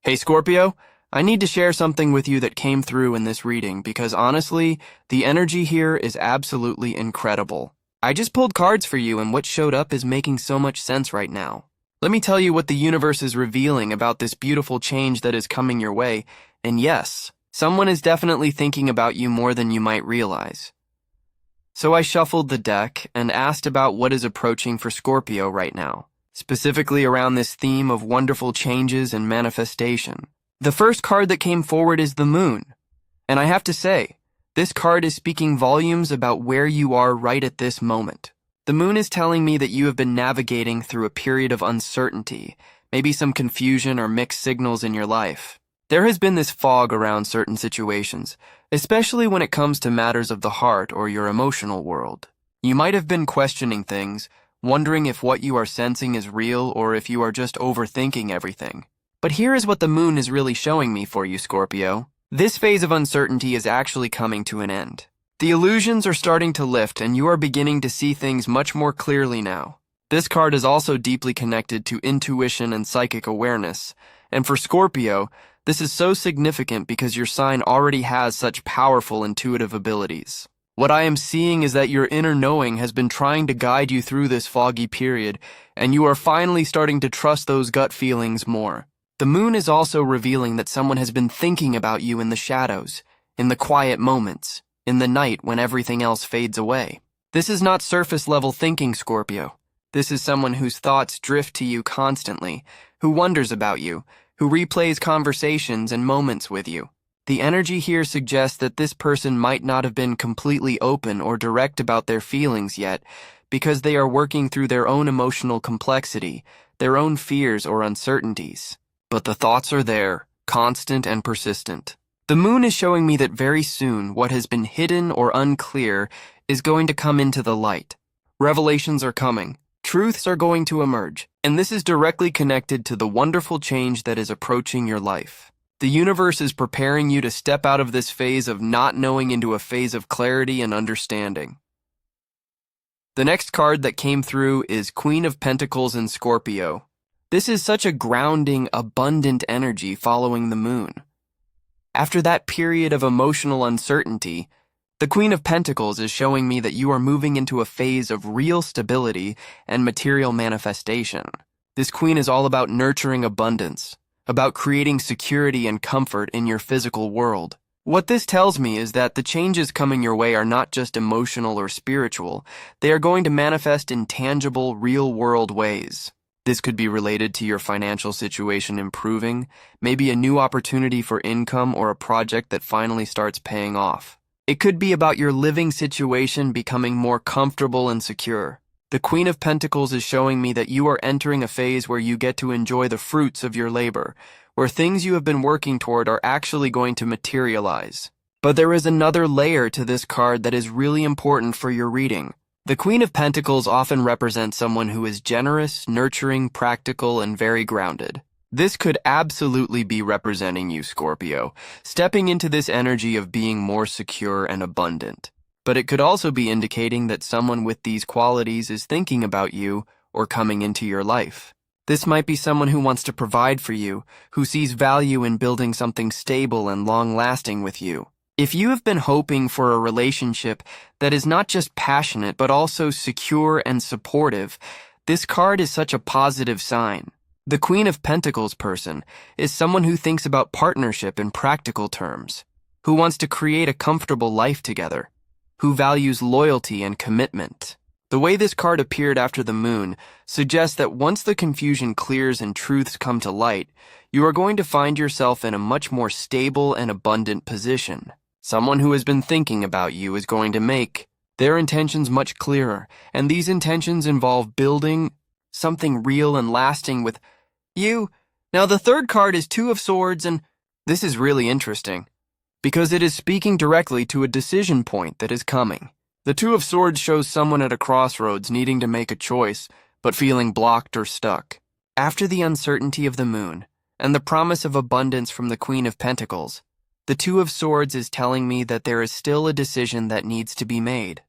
Hey Scorpio, I need to share something with you that came through in this reading because honestly, the energy here is absolutely incredible. I just pulled cards for you and what showed up is making so much sense right now. Let me tell you what the universe is revealing about this beautiful change that is coming your way, and yes, someone is definitely thinking about you more than you might realize. So I shuffled the deck and asked about what is approaching for Scorpio right now, specifically around this theme of wonderful changes and manifestation. The first card that came forward is the Moon, and I have to say, this card is speaking volumes about where you are right at this moment. The Moon is telling me that you have been navigating through a period of uncertainty, maybe some confusion or mixed signals in your life. There has been this fog around certain situations, especially when it comes to matters of the heart or your emotional world. You might have been questioning things, wondering if what you are sensing is real or if you are just overthinking everything. But here is what the Moon is really showing me for you, Scorpio. This phase of uncertainty is actually coming to an end. The illusions are starting to lift and you are beginning to see things much more clearly now. This card is also deeply connected to intuition and psychic awareness. And for Scorpio, this is so significant because your sign already has such powerful intuitive abilities. What I am seeing is that your inner knowing has been trying to guide you through this foggy period, and you are finally starting to trust those gut feelings more. The Moon is also revealing that someone has been thinking about you in the shadows, in the quiet moments, in the night when everything else fades away. This is not surface-level thinking, Scorpio. This is someone whose thoughts drift to you constantly, who wonders about you, who replays conversations and moments with you. The energy here suggests that this person might not have been completely open or direct about their feelings yet, because they are working through their own emotional complexity, their own fears or uncertainties. But the thoughts are there, constant and persistent. The Moon is showing me that very soon what has been hidden or unclear is going to come into the light. Revelations are coming. Truths are going to emerge, and this is directly connected to the wonderful change that is approaching your life. The universe is preparing you to step out of this phase of not knowing into a phase of clarity and understanding. The next card that came through is Queen of Pentacles in Scorpio. This is such a grounding, abundant energy following the Moon. After that period of emotional uncertainty, the Queen of Pentacles is showing me that you are moving into a phase of real stability and material manifestation. This Queen is all about nurturing abundance, about creating security and comfort in your physical world. What this tells me is that the changes coming your way are not just emotional or spiritual, they are going to manifest in tangible, real-world ways. This could be related to your financial situation improving, maybe a new opportunity for income or a project that finally starts paying off. It could be about your living situation becoming more comfortable and secure. The Queen of Pentacles is showing me that you are entering a phase where you get to enjoy the fruits of your labor, where things you have been working toward are actually going to materialize. But there is another layer to this card that is really important for your reading. The Queen of Pentacles often represents someone who is generous, nurturing, practical, and very grounded. This could absolutely be representing you, Scorpio, stepping into this energy of being more secure and abundant. But it could also be indicating that someone with these qualities is thinking about you or coming into your life. This might be someone who wants to provide for you, who sees value in building something stable and long-lasting with you. If you have been hoping for a relationship that is not just passionate but also secure and supportive, this card is such a positive sign. The Queen of Pentacles person is someone who thinks about partnership in practical terms, who wants to create a comfortable life together, who values loyalty and commitment. The way this card appeared after the Moon suggests that once the confusion clears and truths come to light, you are going to find yourself in a much more stable and abundant position. Someone who has been thinking about you is going to make their intentions much clearer, and these intentions involve building something real and lasting with you. Now the third card is Two of Swords, and this is really interesting because it is speaking directly to a decision point that is coming. The Two of Swords shows someone at a crossroads needing to make a choice, but feeling blocked or stuck. After the uncertainty of the Moon and the promise of abundance from the Queen of Pentacles, the Two of Swords is telling me that there is still a decision that needs to be made.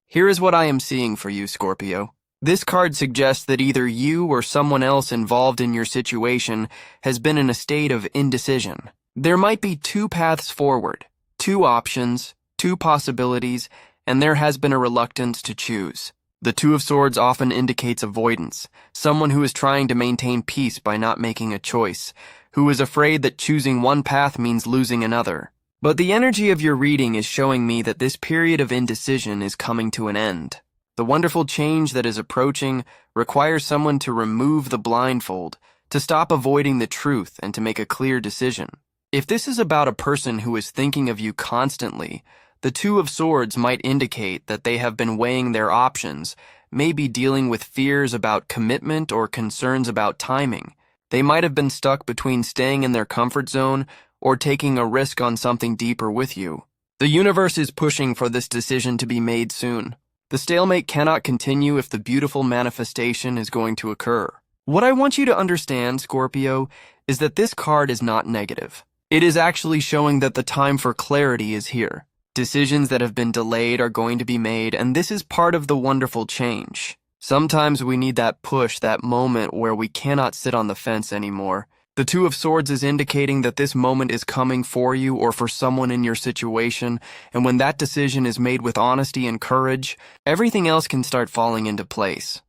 Here is what I am seeing for you, Scorpio. This card suggests that either you or someone else involved in your situation has been in a state of indecision. There might be two paths forward, two options, two possibilities, and there has been a reluctance to choose. The Two of Swords often indicates avoidance, someone who is trying to maintain peace by not making a choice, who is afraid that choosing one path means losing another. But the energy of your reading is showing me that this period of indecision is coming to an end. The wonderful change that is approaching requires someone to remove the blindfold, to stop avoiding the truth, and to make a clear decision. If this is about a person who is thinking of you constantly, the Two of Swords might indicate that they have been weighing their options, maybe dealing with fears about commitment or concerns about timing. They might have been stuck between staying in their comfort zone or taking a risk on something deeper with you. The universe is pushing for this decision to be made soon. The stalemate cannot continue if the beautiful manifestation is going to occur. What I want you to understand, Scorpio, is that this card is not negative. It is actually showing that the time for clarity is here. Decisions that have been delayed are going to be made, and this is part of the wonderful change. Sometimes we need that push, that moment where we cannot sit on the fence anymore. The Two of Swords is indicating that this moment is coming for you or for someone in your situation, and when that decision is made with honesty and courage, everything else can start falling into place.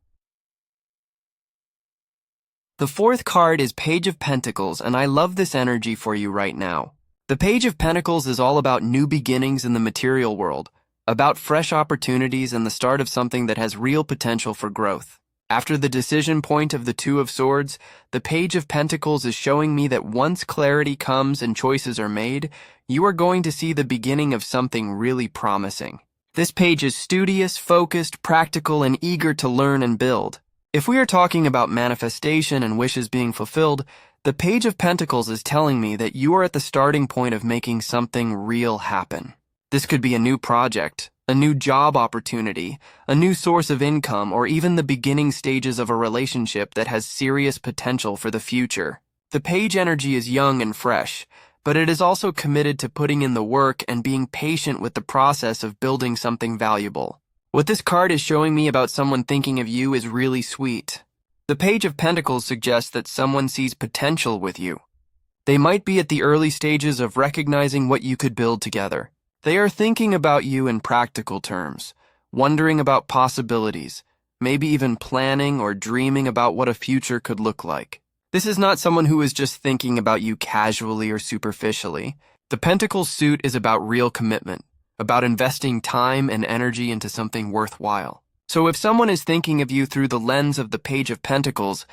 The fourth card is Page of Pentacles, and I love this energy for you right now. The Page of Pentacles is all about new beginnings in the material world, about fresh opportunities and the start of something that has real potential for growth. After the decision point of the Two of Swords, the Page of Pentacles is showing me that once clarity comes and choices are made, you are going to see the beginning of something really promising. This page is studious, focused, practical, and eager to learn and build. If we are talking about manifestation and wishes being fulfilled, the Page of Pentacles is telling me that you are at the starting point of making something real happen. This could be a new project, a new job opportunity, a new source of income, or even the beginning stages of a relationship that has serious potential for the future. The Page energy is young and fresh, but it is also committed to putting in the work and being patient with the process of building something valuable. What this card is showing me about someone thinking of you is really sweet. The Page of Pentacles suggests that someone sees potential with you. They might be at the early stages of recognizing what you could build together. They are thinking about you in practical terms, wondering about possibilities, maybe even planning or dreaming about what a future could look like. This is not someone who is just thinking about you casually or superficially. The Pentacles suit is about real commitment, about investing time and energy into something worthwhile. So if someone is thinking of you through the lens of the Page of Pentacles,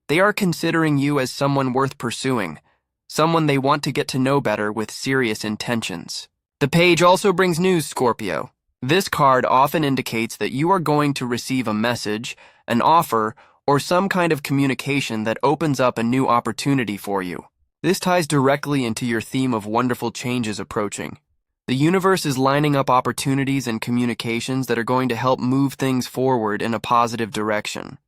they are considering you as someone worth pursuing, someone they want to get to know better with serious intentions. The page also brings news, Scorpio. This card often indicates that you are going to receive a message, an offer, or some kind of communication that opens up a new opportunity for you. This ties directly into your theme of wonderful changes approaching. The universe is lining up opportunities and communications that are going to help move things forward in a positive direction.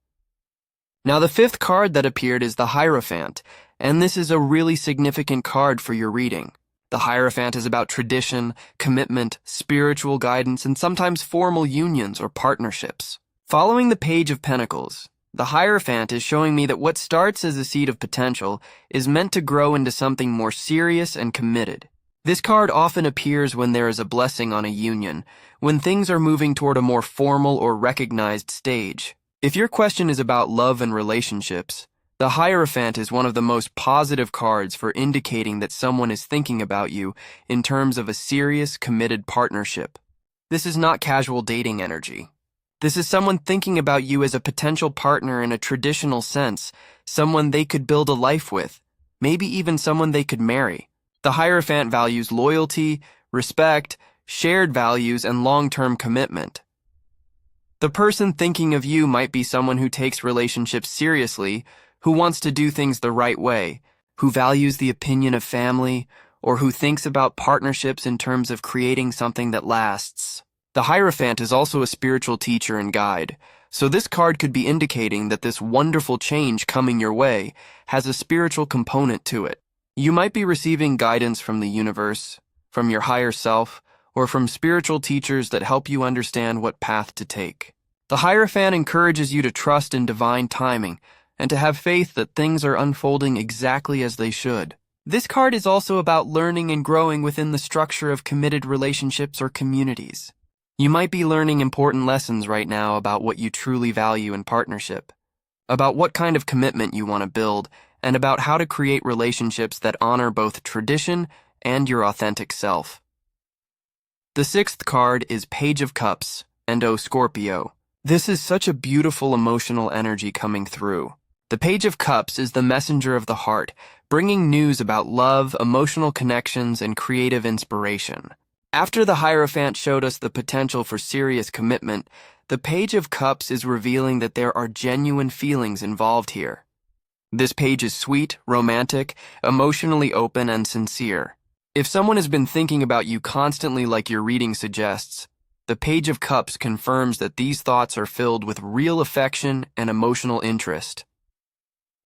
Now, the fifth card that appeared is the Hierophant, and this is a really significant card for your reading. The Hierophant is about tradition, commitment, spiritual guidance, and sometimes formal unions or partnerships. Following the Page of Pentacles, the Hierophant is showing me that what starts as a seed of potential is meant to grow into something more serious and committed. This card often appears when there is a blessing on a union, when things are moving toward a more formal or recognized stage. If your question is about love and relationships, the Hierophant is one of the most positive cards for indicating that someone is thinking about you in terms of a serious, committed partnership. This is not casual dating energy. This is someone thinking about you as a potential partner in a traditional sense, someone they could build a life with, maybe even someone they could marry. The Hierophant values loyalty, respect, shared values, and long-term commitment. The person thinking of you might be someone who takes relationships seriously, who wants to do things the right way, who values the opinion of family, or who thinks about partnerships in terms of creating something that lasts. The Hierophant is also a spiritual teacher and guide, so this card could be indicating that this wonderful change coming your way has a spiritual component to it. You might be receiving guidance from the universe, from your higher self, or from spiritual teachers that help you understand what path to take. The Hierophant encourages you to trust in divine timing and to have faith that things are unfolding exactly as they should. This card is also about learning and growing within the structure of committed relationships or communities. You might be learning important lessons right now about what you truly value in partnership, about what kind of commitment you want to build, and about how to create relationships that honor both tradition and your authentic self. The sixth card is Page of Cups, and Scorpio. This is such a beautiful emotional energy coming through. The Page of Cups is the messenger of the heart, bringing news about love, emotional connections, and creative inspiration. After the Hierophant showed us the potential for serious commitment, the Page of Cups is revealing that there are genuine feelings involved here. This page is sweet, romantic, emotionally open, and sincere. If someone has been thinking about you constantly like your reading suggests, the Page of Cups confirms that these thoughts are filled with real affection and emotional interest.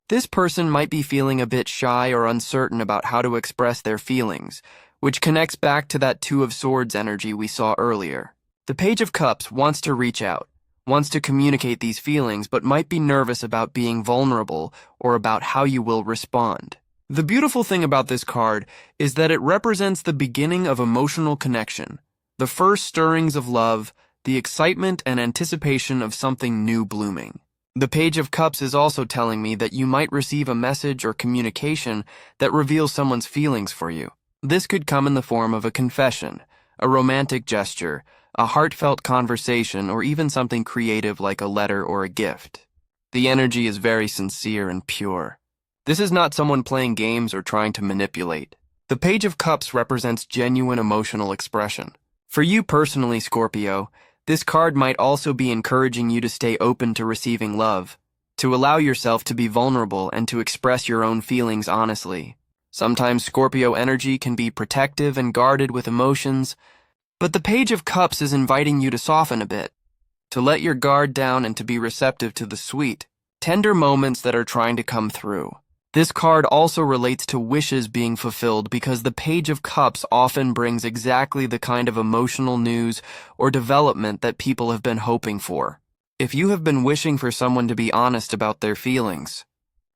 This person might be feeling a bit shy or uncertain about how to express their feelings, which connects back to that Two of Swords energy we saw earlier. The Page of Cups wants to reach out, wants to communicate these feelings, but might be nervous about being vulnerable or about how you will respond. The beautiful thing about this card is that it represents the beginning of emotional connection, the first stirrings of love, the excitement and anticipation of something new blooming. The Page of Cups is also telling me that you might receive a message or communication that reveals someone's feelings for you. This could come in the form of a confession, a romantic gesture, a heartfelt conversation, or even something creative like a letter or a gift. The energy is very sincere and pure. This is not someone playing games or trying to manipulate. The Page of Cups represents genuine emotional expression. For you personally, Scorpio, this card might also be encouraging you to stay open to receiving love, to allow yourself to be vulnerable and to express your own feelings honestly. Sometimes Scorpio energy can be protective and guarded with emotions, but the Page of Cups is inviting you to soften a bit, to let your guard down and to be receptive to the sweet, tender moments that are trying to come through. This card also relates to wishes being fulfilled because the Page of Cups often brings exactly the kind of emotional news or development that people have been hoping for. If you have been wishing for someone to be honest about their feelings,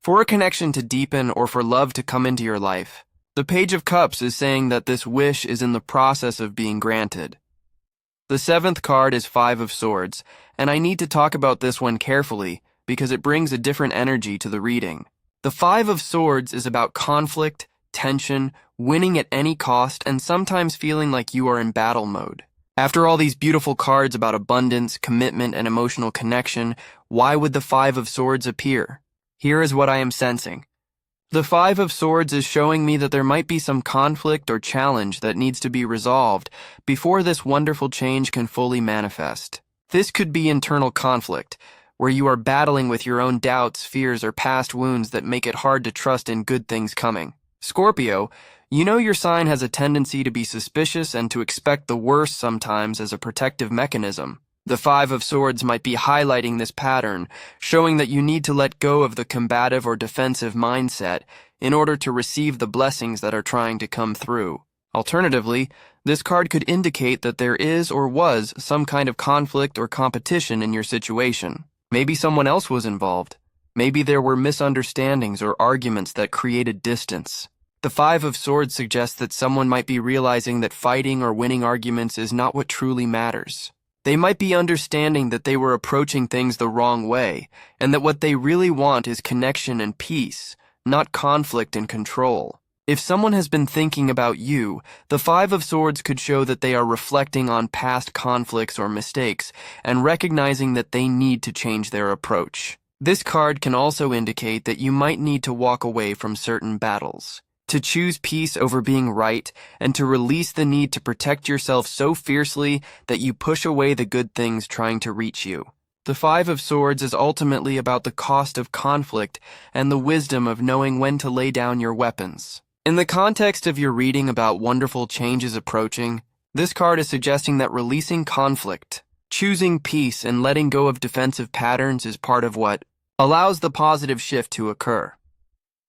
for a connection to deepen or for love to come into your life, the Page of Cups is saying that this wish is in the process of being granted. The seventh card is Five of Swords, and I need to talk about this one carefully because it brings a different energy to the reading. The Five of Swords is about conflict, tension, winning at any cost, and sometimes feeling like you are in battle mode. After all these beautiful cards about abundance, commitment, and emotional connection, why would the Five of Swords appear? Here is what I am sensing. The Five of Swords is showing me that there might be some conflict or challenge that needs to be resolved before this wonderful change can fully manifest. This could be internal conflict, where you are battling with your own doubts, fears, or past wounds that make it hard to trust in good things coming. Scorpio, you know your sign has a tendency to be suspicious and to expect the worst sometimes as a protective mechanism. The Five of Swords might be highlighting this pattern, showing that you need to let go of the combative or defensive mindset in order to receive the blessings that are trying to come through. Alternatively, this card could indicate that there is or was some kind of conflict or competition in your situation. Maybe someone else was involved. Maybe there were misunderstandings or arguments that created distance. The Five of Swords suggests that someone might be realizing that fighting or winning arguments is not what truly matters. They might be understanding that they were approaching things the wrong way, and that what they really want is connection and peace, not conflict and control. If someone has been thinking about you, the Five of Swords could show that they are reflecting on past conflicts or mistakes and recognizing that they need to change their approach. This card can also indicate that you might need to walk away from certain battles, to choose peace over being right, and to release the need to protect yourself so fiercely that you push away the good things trying to reach you. The Five of Swords is ultimately about the cost of conflict and the wisdom of knowing when to lay down your weapons. In the context of your reading about wonderful changes approaching, this card is suggesting that releasing conflict, choosing peace, and letting go of defensive patterns is part of what allows the positive shift to occur.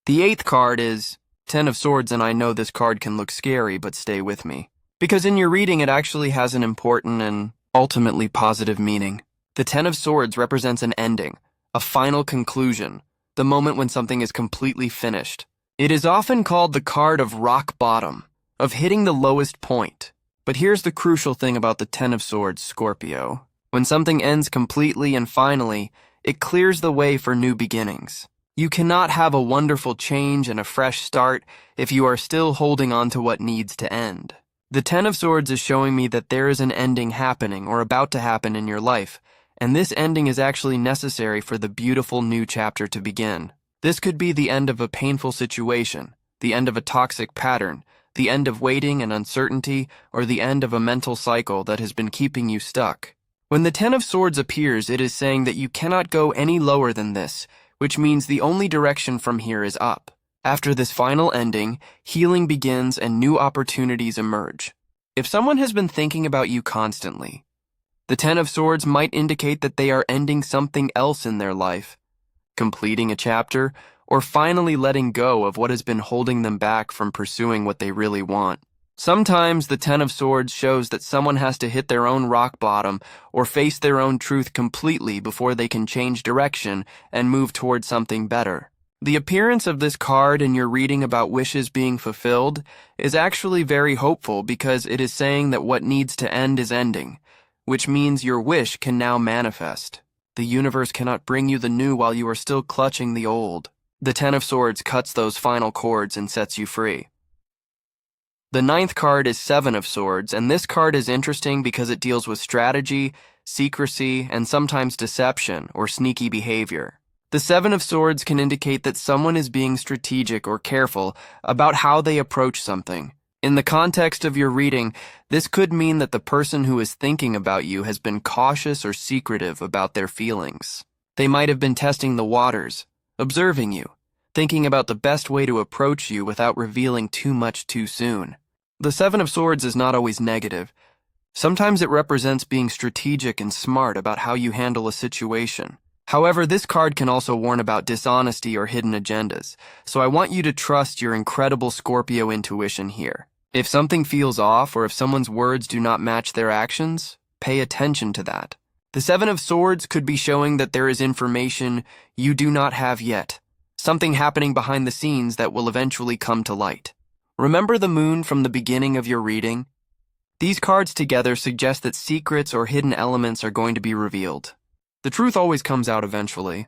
The eighth card is Ten of Swords, and I know this card can look scary, but stay with me, because in your reading it actually has an important and ultimately positive meaning. The Ten of Swords represents an ending, a final conclusion, the moment when something is completely finished. It is often called the card of rock bottom, of hitting the lowest point. But here's the crucial thing about the Ten of Swords, Scorpio. When something ends completely and finally, it clears the way for new beginnings. You cannot have a wonderful change and a fresh start if you are still holding on to what needs to end. The Ten of Swords is showing me that there is an ending happening or about to happen in your life, and this ending is actually necessary for the beautiful new chapter to begin. This could be the end of a painful situation, the end of a toxic pattern, the end of waiting and uncertainty, or the end of a mental cycle that has been keeping you stuck. When the Ten of Swords appears, it is saying that you cannot go any lower than this, which means the only direction from here is up. After this final ending, healing begins and new opportunities emerge. If someone has been thinking about you constantly, the Ten of Swords might indicate that they are ending something else in their life, completing a chapter, or finally letting go of what has been holding them back from pursuing what they really want. Sometimes the Ten of Swords shows that someone has to hit their own rock bottom or face their own truth completely before they can change direction and move towards something better. The appearance of this card in your reading about wishes being fulfilled is actually very hopeful because it is saying that what needs to end is ending, which means your wish can now manifest. The universe cannot bring you the new while you are still clutching the old. The Ten of Swords cuts those final cords and sets you free. The ninth card is Seven of Swords, and this card is interesting because it deals with strategy, secrecy, and sometimes deception or sneaky behavior. The Seven of Swords can indicate that someone is being strategic or careful about how they approach something. In the context of your reading, this could mean that the person who is thinking about you has been cautious or secretive about their feelings. They might have been testing the waters, observing you, thinking about the best way to approach you without revealing too much too soon. The Seven of Swords is not always negative. Sometimes it represents being strategic and smart about how you handle a situation. However, this card can also warn about dishonesty or hidden agendas, so I want you to trust your incredible Scorpio intuition here. If something feels off or if someone's words do not match their actions, pay attention to that. The Seven of Swords could be showing that there is information you do not have yet, something happening behind the scenes that will eventually come to light. Remember the moon from the beginning of your reading? These cards together suggest that secrets or hidden elements are going to be revealed. The truth always comes out eventually.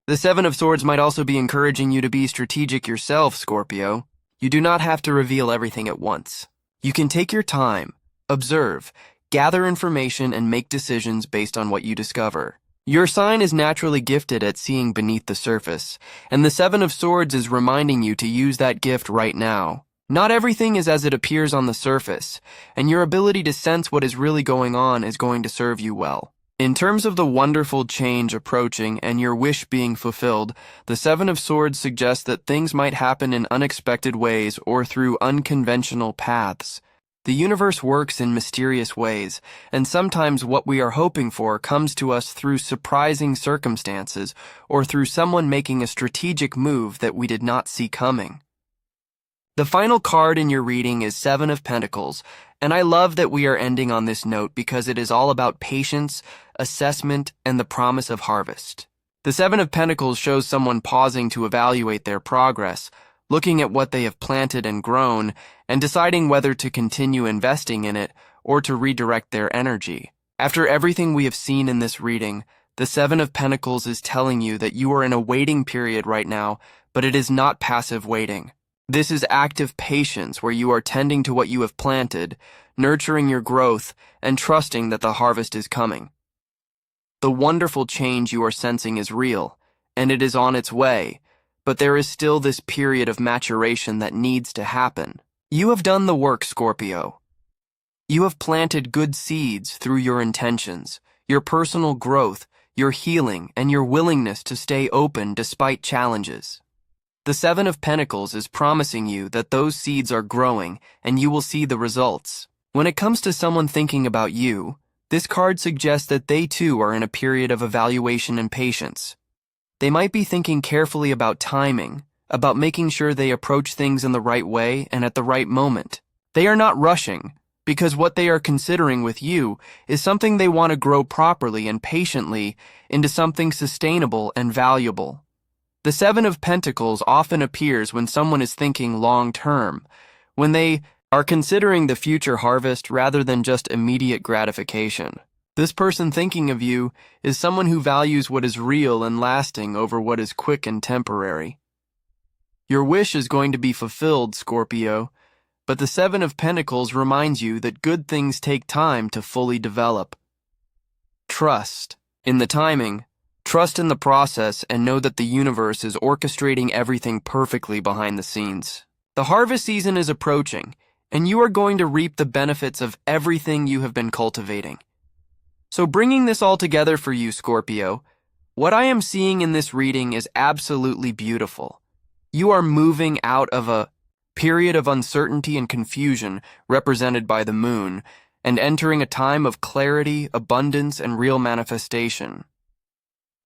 The Seven of Swords might also be encouraging you to be strategic yourself, Scorpio. You do not have to reveal everything at once. You can take your time, observe, gather information, and make decisions based on what you discover. Your sign is naturally gifted at seeing beneath the surface, and the Seven of Swords is reminding you to use that gift right now. Not everything is as it appears on the surface, and your ability to sense what is really going on is going to serve you well. In terms of the wonderful change approaching and your wish being fulfilled, the Seven of Swords suggests that things might happen in unexpected ways or through unconventional paths. The universe works in mysterious ways, and sometimes what we are hoping for comes to us through surprising circumstances or through someone making a strategic move that we did not see coming. The final card in your reading is Seven of Pentacles, and I love that we are ending on this note because it is all about patience, assessment, and the promise of harvest. The Seven of Pentacles shows someone pausing to evaluate their progress, looking at what they have planted and grown, and deciding whether to continue investing in it or to redirect their energy. After everything we have seen in this reading, the Seven of Pentacles is telling you that you are in a waiting period right now, but it is not passive waiting. This is active patience where you are tending to what you have planted, nurturing your growth, and trusting that the harvest is coming. The wonderful change you are sensing is real, and it is on its way, but there is still this period of maturation that needs to happen. You have done the work, Scorpio. You have planted good seeds through your intentions, your personal growth, your healing, and your willingness to stay open despite challenges. The Seven of Pentacles is promising you that those seeds are growing and you will see the results. When it comes to someone thinking about you, this card suggests that they too are in a period of evaluation and patience. They might be thinking carefully about timing, about making sure they approach things in the right way and at the right moment. They are not rushing, because what they are considering with you is something they want to grow properly and patiently into something sustainable and valuable. The Seven of Pentacles often appears when someone is thinking long-term, when they are considering the future harvest rather than just immediate gratification. This person thinking of you is someone who values what is real and lasting over what is quick and temporary. Your wish is going to be fulfilled, Scorpio, but the Seven of Pentacles reminds you that good things take time to fully develop. Trust in the timing, trust in the process, and know that the universe is orchestrating everything perfectly behind the scenes. The harvest season is approaching, and you are going to reap the benefits of everything you have been cultivating. So bringing this all together for you, Scorpio, what I am seeing in this reading is absolutely beautiful. You are moving out of a period of uncertainty and confusion represented by the moon and entering a time of clarity, abundance, and real manifestation.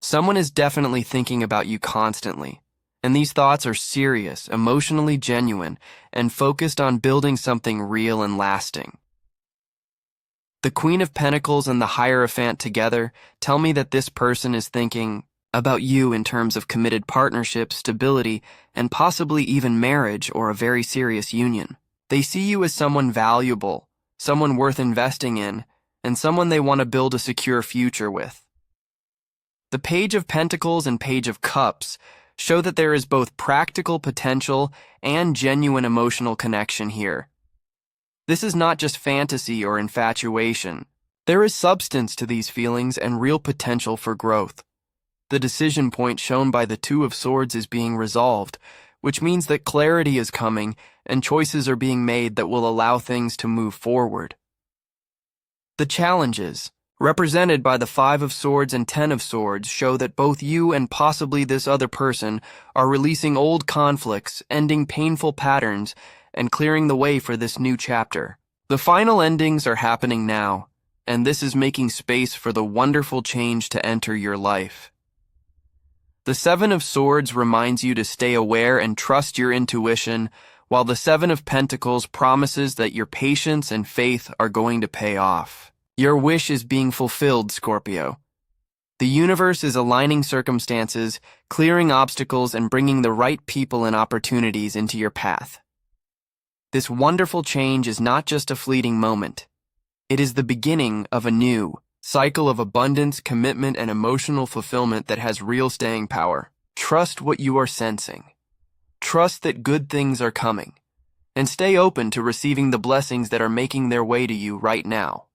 Someone is definitely thinking about you constantly, and these thoughts are serious, emotionally genuine, and focused on building something real and lasting. The Queen of Pentacles and the Hierophant together tell me that this person is thinking about you in terms of committed partnership, stability, and possibly even marriage or a very serious union. They see you as someone valuable, someone worth investing in, and someone they want to build a secure future with. The Page of Pentacles and Page of Cups show that there is both practical potential and genuine emotional connection here. This is not just fantasy or infatuation. There is substance to these feelings and real potential for growth. The decision point shown by the Two of Swords is being resolved, which means that clarity is coming and choices are being made that will allow things to move forward. The challenges, represented by the Five of Swords and Ten of Swords, show that both you and possibly this other person are releasing old conflicts, ending painful patterns, and clearing the way for this new chapter. The final endings are happening now, and this is making space for the wonderful change to enter your life. The Seven of Swords reminds you to stay aware and trust your intuition, while the Seven of Pentacles promises that your patience and faith are going to pay off. Your wish is being fulfilled, Scorpio. The universe is aligning circumstances, clearing obstacles, and bringing the right people and opportunities into your path. This wonderful change is not just a fleeting moment. It is the beginning of a new cycle of abundance, commitment, and emotional fulfillment that has real staying power. Trust what you are sensing. Trust that good things are coming. And stay open to receiving the blessings that are making their way to you right now.